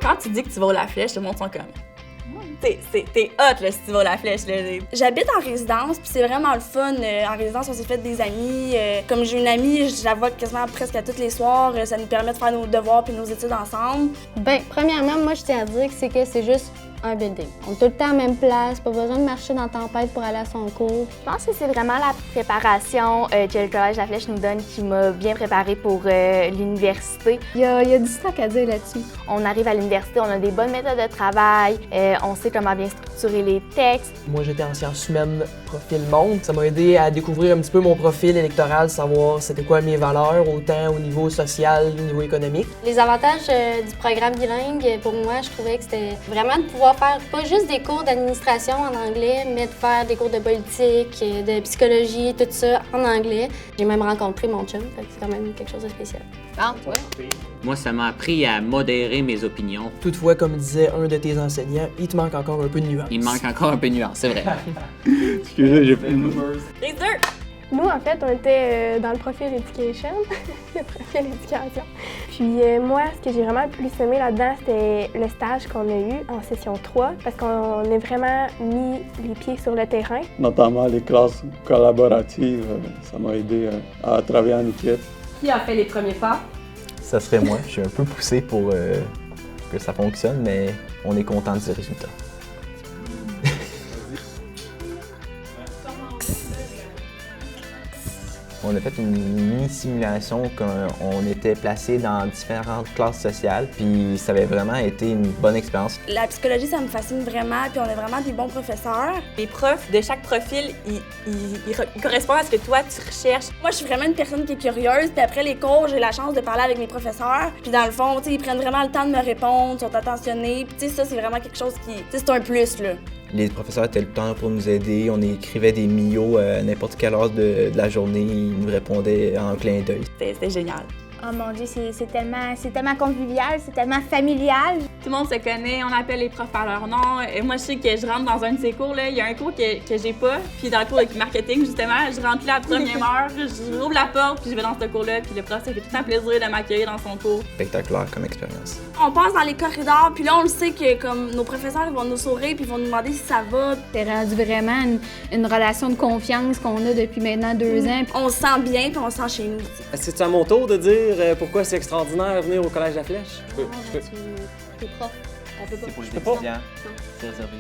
Quand tu dis que tu vas au La Flèche, le monde sont comme... T'es hot, là, si tu vas au La Flèche, là. J'habite en résidence, puis c'est vraiment le fun. En résidence, on s'est fait des amis. Comme j'ai une amie, je la vois quasiment presque à tous les soirs. Ça nous permet de faire nos devoirs puis nos études ensemble. Bien, premièrement, moi, je tiens à dire que c'est juste un building. On est tout le temps à la même place, pas besoin de marcher dans la tempête pour aller à son cours. Je pense que c'est vraiment la préparation que le Collège La Flèche nous donne qui m'a bien préparée pour l'université. Il y a du stock à dire là-dessus. On arrive à l'université, on a des bonnes méthodes de travail, on sait comment bien structurer les textes. Moi, j'étais en sciences humaines, profil monde. Ça m'a aidé à découvrir un petit peu mon profil électoral, savoir c'était quoi mes valeurs, autant au niveau social, au niveau économique. Les avantages du programme bilingue, pour moi, je trouvais que c'était vraiment de pouvoir faire pas juste des cours d'administration en anglais, mais de faire des cours de politique, de psychologie, tout ça en anglais. J'ai même rencontré mon chum, fait que c'est quand même quelque chose de spécial. Ah, ouais. Moi, ça m'a appris à modérer mes opinions. Toutefois, comme disait un de tes enseignants, il te manque encore un peu de nuance. Il me manque encore un peu de nuance, c'est vrai. Excusez, j'ai fait une... Les deux! Nous, en fait, on était dans le profil education, le profil éducation. Puis moi, ce que j'ai vraiment le plus aimé là-dedans, c'était le stage qu'on a eu en session 3, parce qu'on a vraiment mis les pieds sur le terrain. Notamment les classes collaboratives, ça m'a aidé à travailler en équipe. Qui a fait les premiers pas? Ça serait moi. Je suis un peu poussé pour que ça fonctionne, mais on est content du résultat. On a fait une mini-simulation qu'on était placé dans différentes classes sociales, puis ça avait vraiment été une bonne expérience. La psychologie, ça me fascine vraiment, puis on a vraiment des bons professeurs. Les profs de chaque profil, ils correspondent à ce que toi, tu recherches. Moi, je suis vraiment une personne qui est curieuse, puis après les cours, j'ai la chance de parler avec mes professeurs. Puis dans le fond, tu sais, ils prennent vraiment le temps de me répondre, sont attentionnés. Puis tu sais, ça, c'est vraiment quelque chose qui... Tu sais, c'est un plus, là. Les professeurs étaient le temps pour nous aider. On écrivait des mios à n'importe quelle heure de la journée. Ils nous répondaient en clin d'œil. C'était génial. Oh mon Dieu, c'est tellement convivial, c'est tellement familial. Tout le monde se connaît, on appelle les profs par leur nom. Et moi, je sais que je rentre dans un de ces cours, là, il y a un cours que j'ai pas. Puis dans le cours de marketing, justement, je rentre là à la première heure, je rouvre la porte, puis je vais dans ce cours-là. Puis le prof, ça fait tout un plaisir de m'accueillir dans son cours. Spectaculaire comme expérience. On passe dans les corridors, puis là, on le sait que comme nos professeurs ils vont nous sourire, puis ils vont nous demander si ça va. C'est rendu vraiment une relation de confiance qu'on a depuis maintenant 2 ans. On se sent bien, puis on se sent chez nous. Est-ce que c'est à mon tour de dire pourquoi c'est extraordinaire de venir au Collège La Flèche? T'es prof. On peut pas. C'est pour les étudiants. C'est réservé.